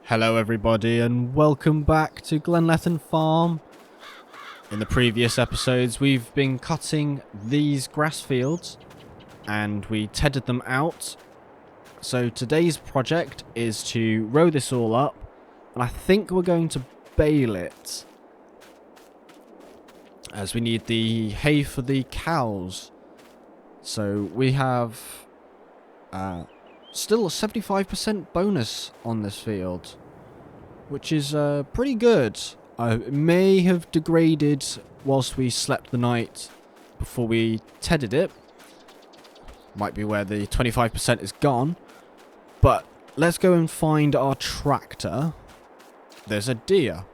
Hello everybody and welcome back to Glenleathann farm. In the previous episodes we've been cutting these grass fields and we tedded them out. So today's project is to row this all up and I think we're going to bale it, as we need the hay for the cows. So we have still a 75% bonus on this field, which is pretty good. It may have degraded whilst we slept the night before we tedded it. Might be where the 25% is gone. But let's go and find our tractor. There's a deer.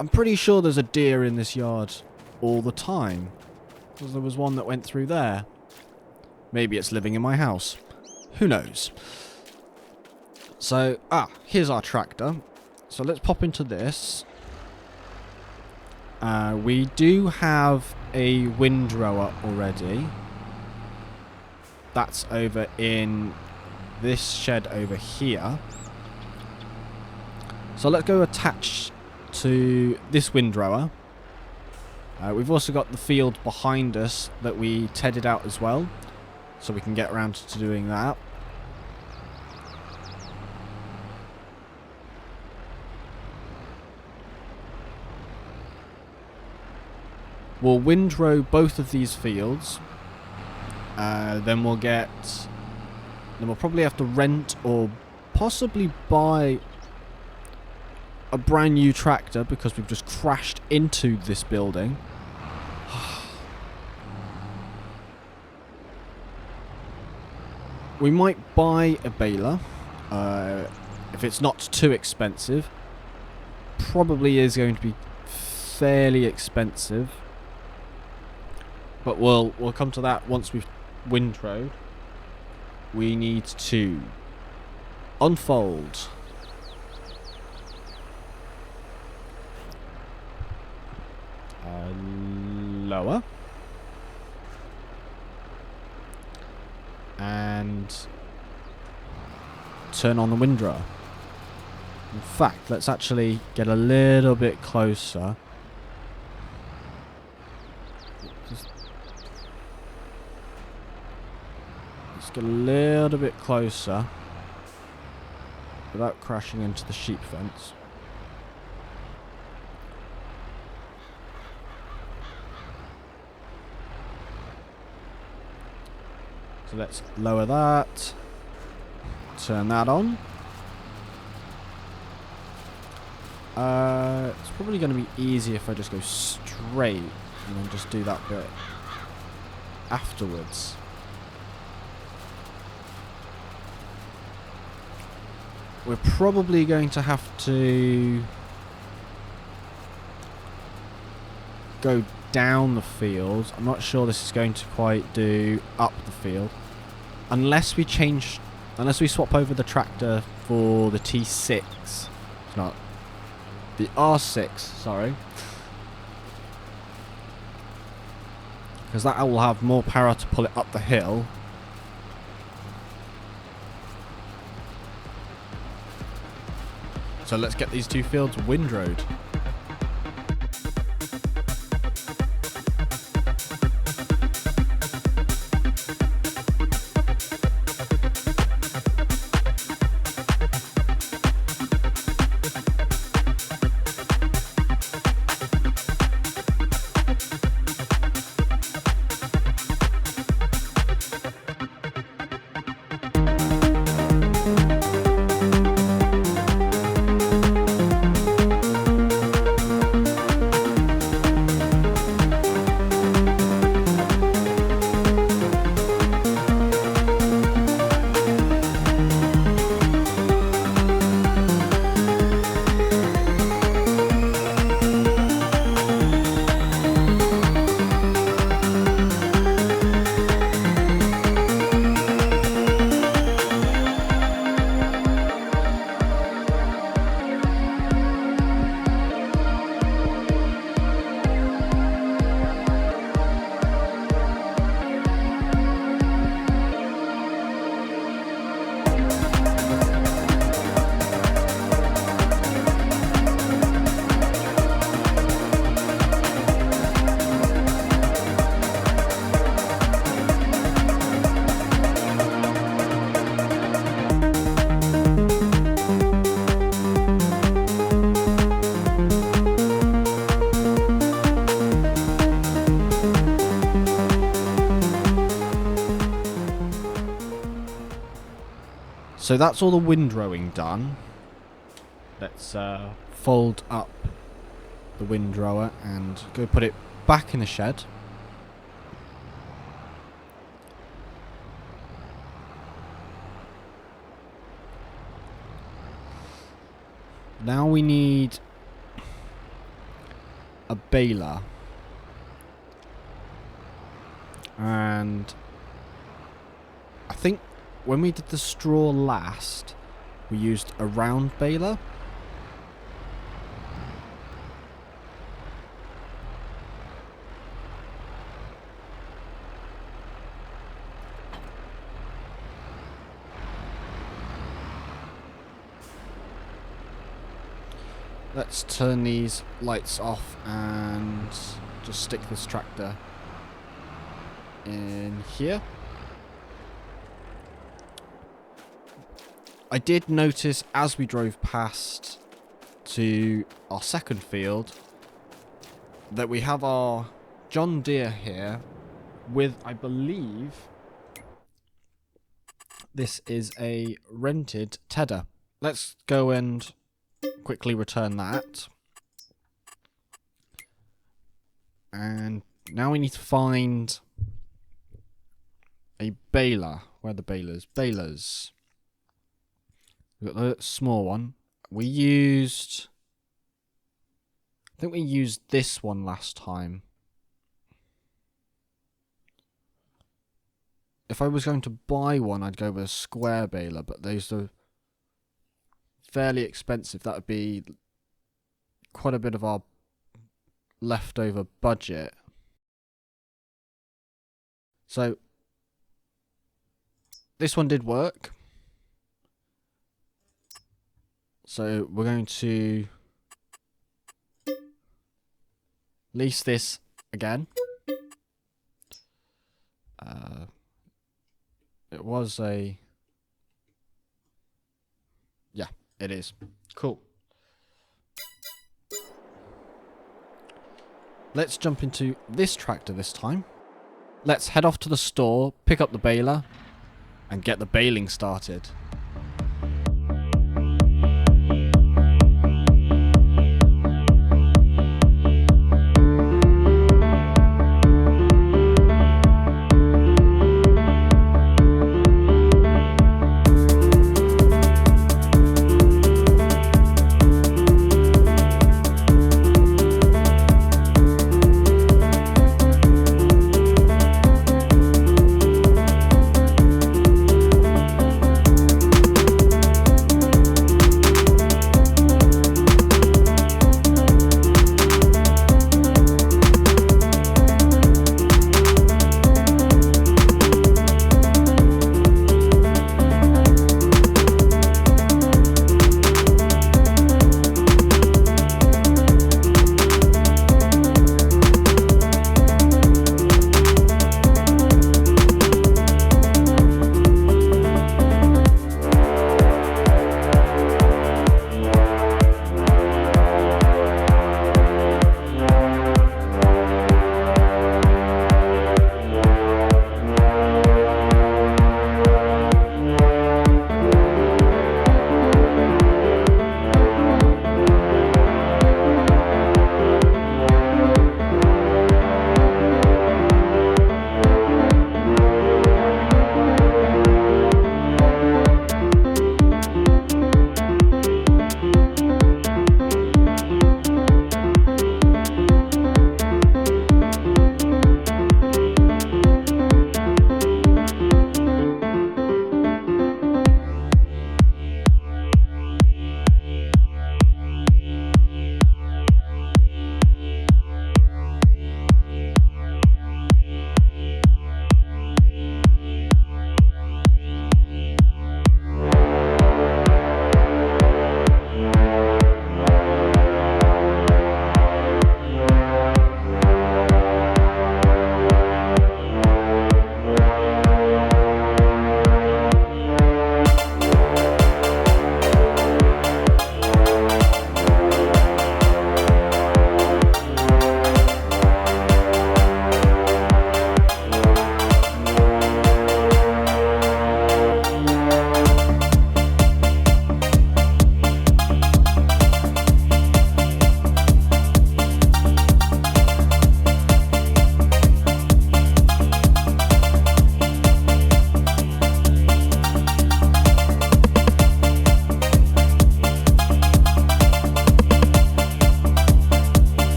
I'm pretty sure there's a deer in this yard all the time, because there was one that went through there. Maybe it's living in my house. Who knows? So, here's our tractor. So let's pop into this. We do have a windrower already. That's over in this shed over here. So let's go attach to this windrower. We've also got the field behind us that we tedded out as well, so we can get around to doing that. We'll windrow both of these fields. Then we'll probably have to rent or possibly buy a brand new tractor, because we've just crashed into this building. We might buy a baler if it's not too expensive. Probably is going to be fairly expensive, but we'll come to that once we've windrowed. We need to unfold. Lower. And turn on the windrower. In fact, let's actually get a little bit closer. Let's get a little bit closer without crashing into the sheep fence. So let's lower that, turn that on. It's probably going to be easier if I just go straight and then just do that bit afterwards. We're probably going to have to go down the field. I'm not sure this is going to quite do up the field, unless we swap over the tractor for the T6. It's not the R6, sorry, because that will have more power to pull it up the hill. So let's get these two fields windrowed. So that's all the windrowing done. Let's fold up the windrower and go put it back in the shed. Now we need a baler. And I think when we did the straw last, we used a round baler. Let's turn these lights off and just stick this tractor in here. I did notice as we drove past to our second field that we have our John Deere here with, I believe, this is a rented tedder. Let's go and quickly return that. And now we need to find a baler. Where are the balers? Balers. We've got the small one. I think we used this one last time. If I was going to buy one, I'd go with a square baler, but those are fairly expensive. That would be quite a bit of our leftover budget. So this one did work. So we're going to lease this again. It was a... Yeah, it is. Cool. Let's jump into this tractor this time. Let's head off to the store, pick up the baler, and get the baling started.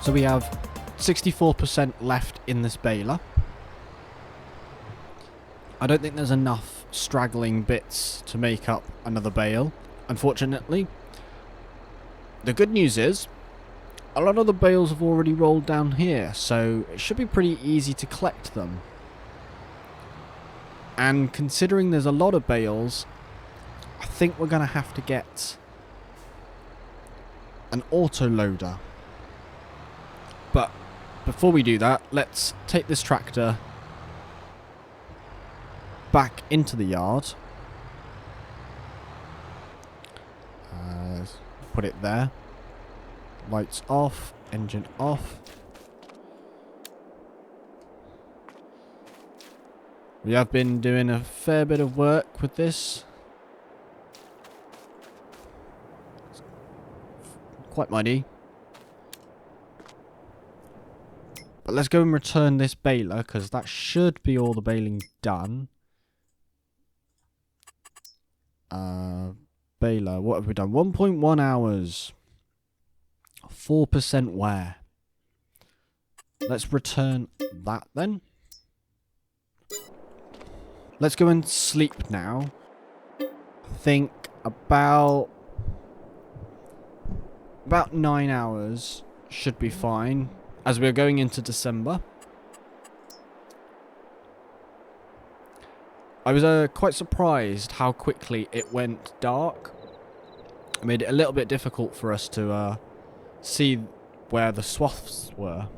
So we have 64% left in this baler. I don't think there's enough straggling bits to make up another bale, unfortunately. The good news is, a lot of the bales have already rolled down here, so it should be pretty easy to collect them. And considering there's a lot of bales, I think we're going to have to get an autoloader. But before we do that, let's take this tractor back into the yard. Put it there. Lights off, engine off. We have been doing a fair bit of work with this. It's quite muddy. But let's go and return this baler, because that should be all the baling done. Baler, what have we done? 1.1 hours. 4% wear. Let's return that then. Let's go and sleep now. I think about 9 hours should be fine, as we're going into December. I was quite surprised how quickly it went dark. It made it a little bit difficult for us to see where the swaths were.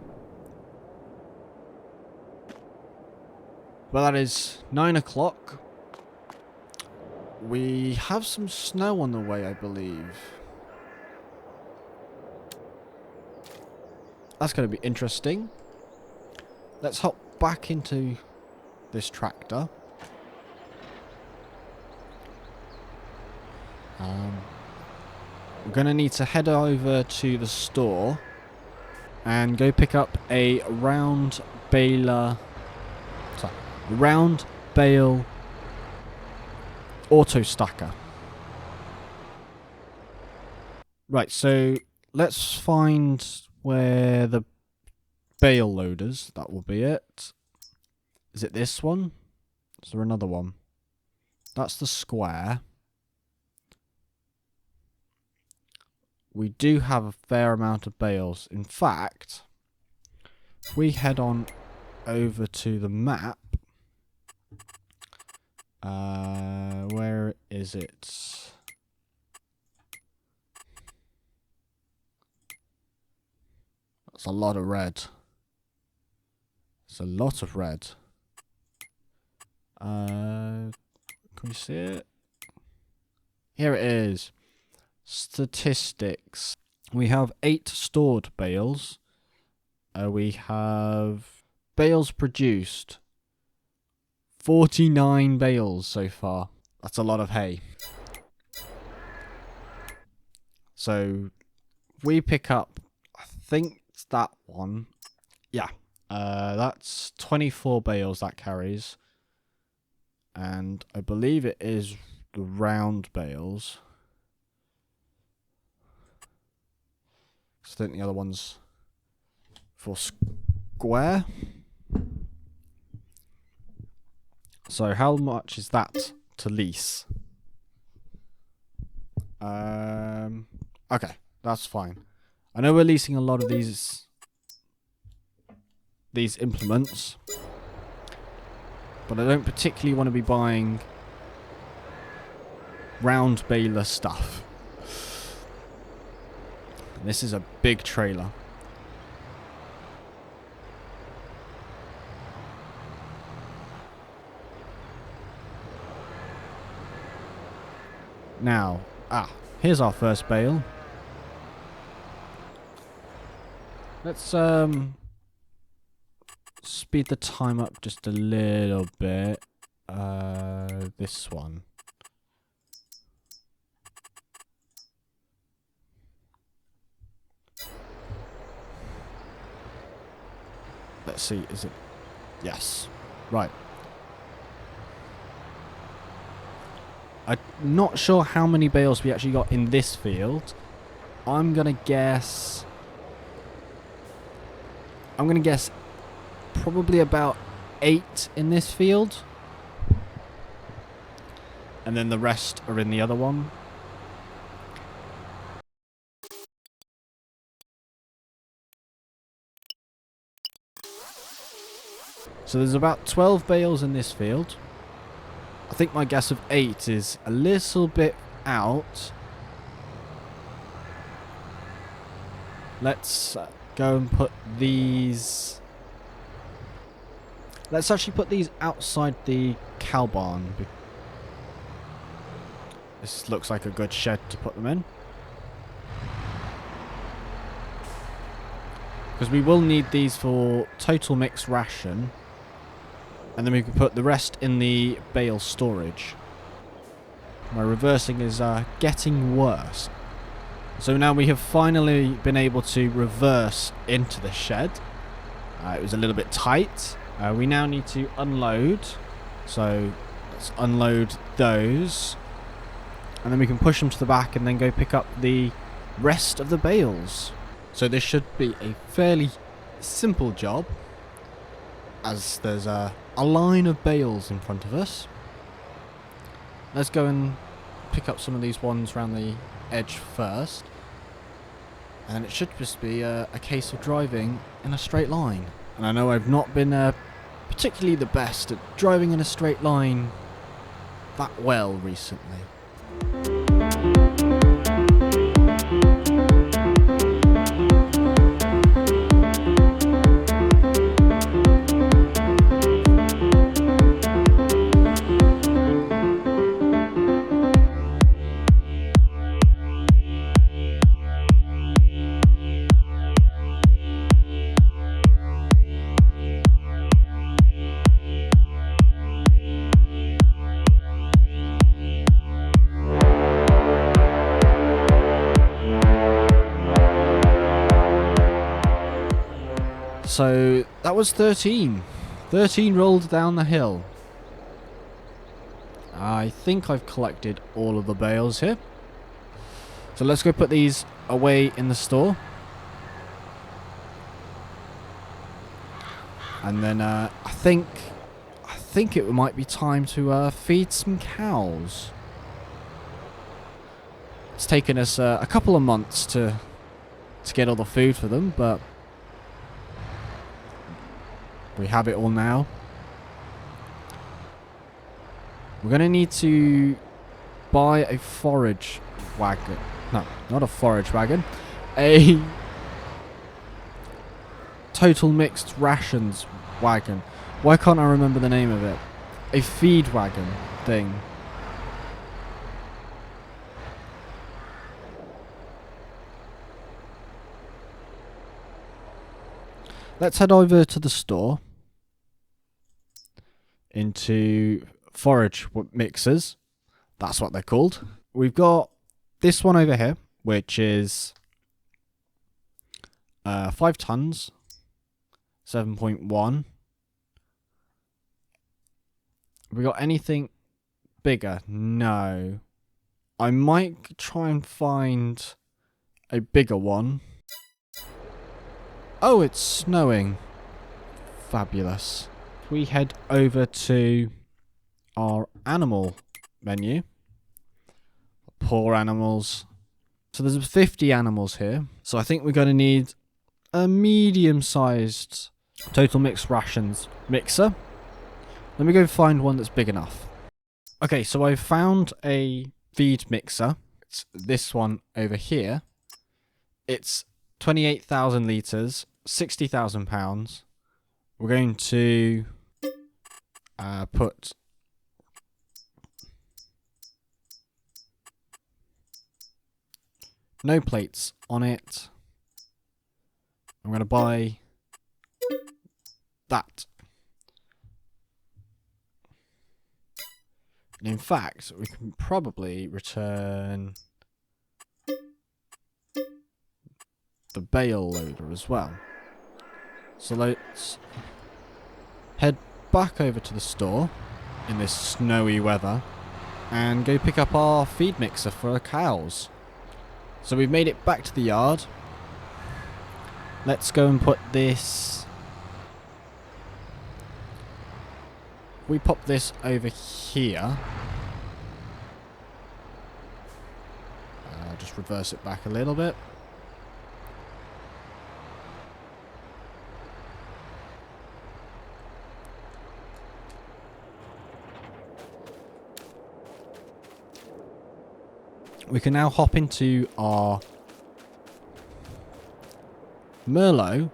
Well, that is 9 o'clock. We have some snow on the way, I believe. That's going to be interesting. Let's hop back into this tractor. We're going to need to head over to the store and go pick up a round bale auto stacker. Right, so let's find where the bale loaders, that will be it. Is it this one? Is there another one? That's the square. We do have a fair amount of bales. In fact, if we head on over to the map, where is it? That's a lot of red. It's a lot of red. Can we see it? Here it is. Statistics. We have 8 stored bales. We have bales produced. 49 bales so far. That's a lot of hay. So we pick up, I think it's that one. Yeah. That's 24 bales that carries. And I believe it is the round bales. I think the other one's for square. So how much is that to lease? Okay, that's fine. I know we're leasing a lot of these implements, but I don't particularly want to be buying round baler stuff. This is a big trailer. Now, here's our first bale. Let's speed the time up just a little bit. This one. Let's see, is it? Yes. Right. I'm not sure how many bales we actually got in this field. I'm going to guess I'm going to guess probably about 8 in this field. And then the rest are in the other one. So there's about 12 bales in this field. I think my guess of 8 is a little bit out. Let's go and put these... Let's actually put these outside the cow barn. This looks like a good shed to put them in. Because we will need these for total mixed ration. And then we can put the rest in the bale storage. My reversing is getting worse. So now we have finally been able to reverse into the shed. It was a little bit tight. We now need to unload. So let's unload those. And then we can push them to the back and then go pick up the rest of the bales. So this should be a fairly simple job, as there's a line of bales in front of us. Let's go and pick up some of these ones around the edge first. And it should just be a case of driving in a straight line. And I know I've not been particularly the best at driving in a straight line that well recently. So that was 13. 13 rolled down the hill. I think I've collected all of the bales here. So let's go put these away in the store. And then I think it might be time to feed some cows. It's taken us a couple of months to get all the food for them, but we have it all now. We're going to need to buy a forage wagon. No, not a forage wagon. A total mixed rations wagon. Why can't I remember the name of it? A feed wagon thing. Let's head over to the store. Into forage mixers. That's what they're called. We've got this one over here, which is 5 tons. 7.1. We got anything bigger? No. I might try and find a bigger one. Oh, it's snowing. Fabulous. We head over to our animal menu. Poor animals. So there's 50 animals here. So I think we're going to need a medium-sized total mixed rations mixer. Let me go find one that's big enough. Okay, so I found a feed mixer. It's this one over here. It's 28,000 litres, 60,000 pounds. We're going to put no plates on it. I'm going to buy that. And in fact, we can probably return the bale loader as well. So let's head back over to the store in this snowy weather and go pick up our feed mixer for our cows. So we've made it back to the yard. Let's go and put this we pop this over here. I'll just reverse it back a little bit. We can now hop into our Merlot,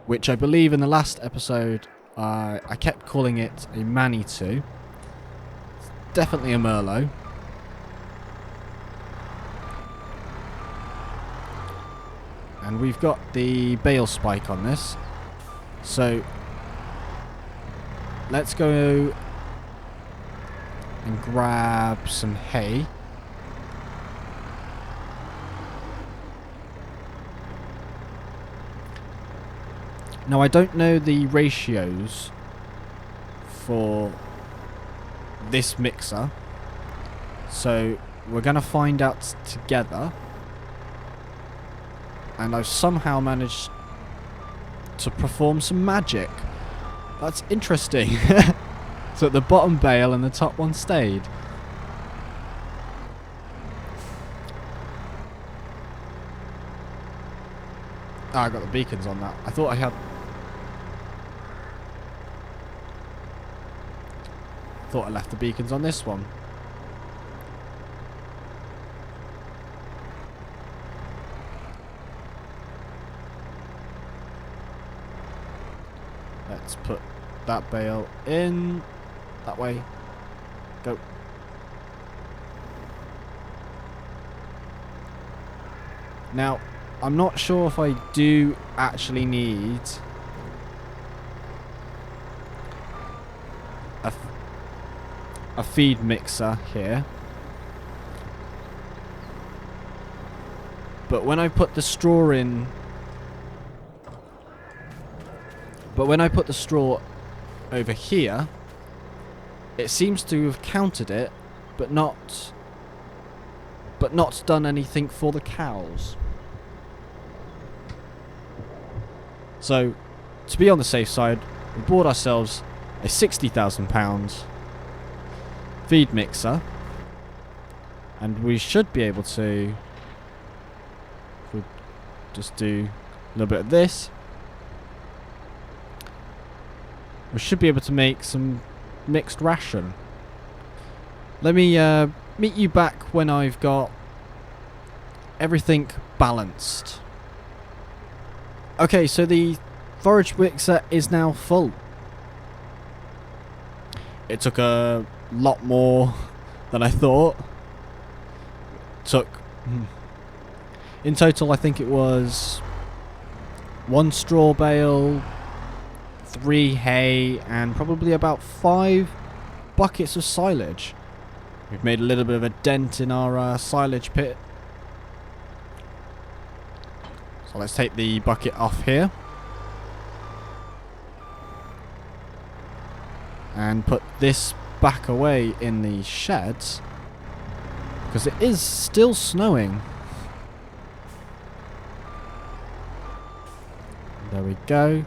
which I believe in the last episode I kept calling it a Manitou. It's definitely a Merlot. And we've got the bale spike on this. So let's go and grab some hay. Now, I don't know the ratios for this mixer, so we're going to find out together. And I've somehow managed to perform some magic. That's interesting. So the bottom bale and the top one stayed. Ah, I got the beacons on that. I thought I had... Thought I left the beacons on this one. Let's put that bale in. That way. Go. Now, I'm not sure if I do actually need a feed mixer here. But when I put the straw in... But when I put the straw over here, it seems to have counted it, but not done anything for the cows. So, to be on the safe side, we bought ourselves a £60,000 feed mixer, and we should be able to, we'll just do a little bit of this, we should be able to make some mixed ration. Let me meet you back when I've got everything balanced. Okay, so the forage mixer is now full. It took a lot more than I thought. In total, I think it was 1 straw bale, 3 hay, and probably about 5 buckets of silage. We've made a little bit of a dent in our silage pit. So let's take the bucket off here. And put this back away in the sheds, because it is still snowing. There we go.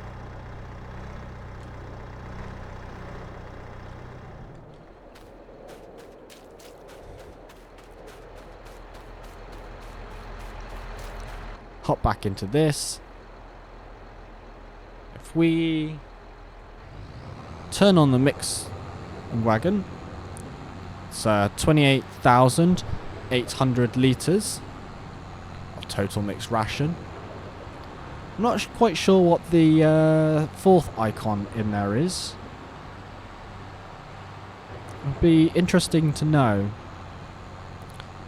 Hop back into this. If we turn on the mix and wagon, it's 28,800 litres of total mixed ration. I'm not quite sure what the fourth icon in there is. It'd be interesting to know.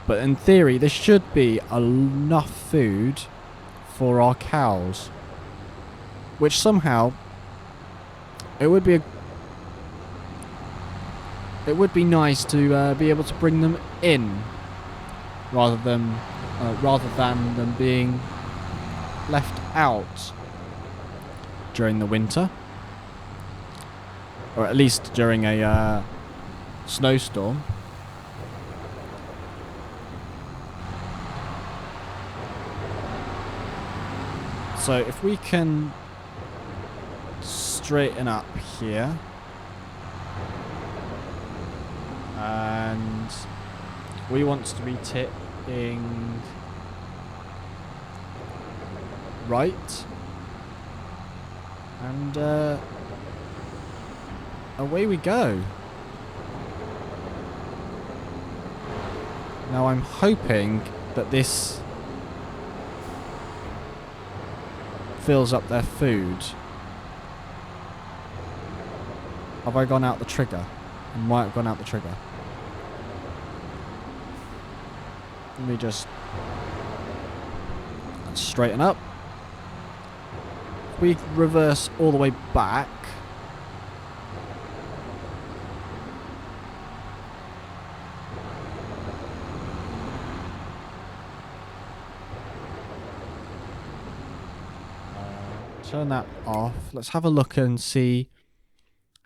But in theory, there should be enough food for our cows, which somehow it would be nice to be able to bring them in rather than them being left out during the winter, or at least during a snowstorm. So if we can straighten up here, And we want to be tipping right. And away we go. Now I'm hoping that this fills up their food. Have I gone out the trigger? I might have gone out the trigger. Let me just straighten up. We reverse all the way back. Turn that off. Let's have a look and see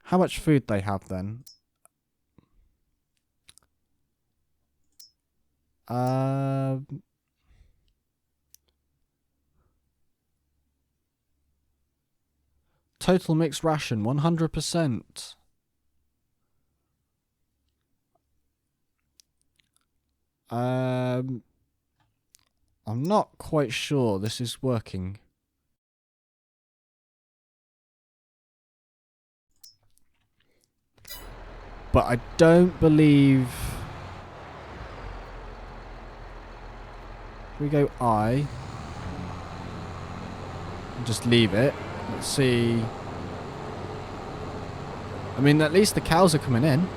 how much food they have then. Total mixed ration, 100%. I'm not quite sure this is working. But I don't believe... We go I. And just leave it. Let's see. I mean, at least the cows are coming in.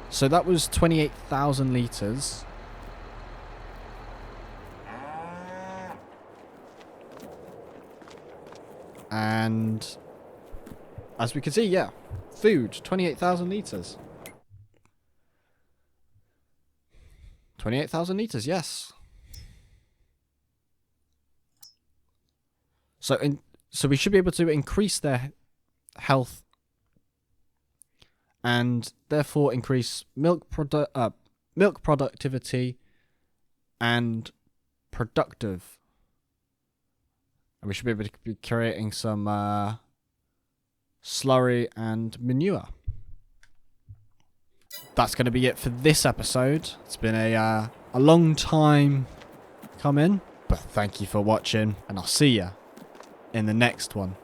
So that was 28,000 litres. And as we can see, yeah, food, 28,000 litres. 28,000 litres, yes. So we should be able to increase their health and therefore increase milk productivity and productive. And we should be able to be creating some slurry and manure. That's going to be it for this episode. It's been a long time coming, but thank you for watching, and I'll see ya in the next one.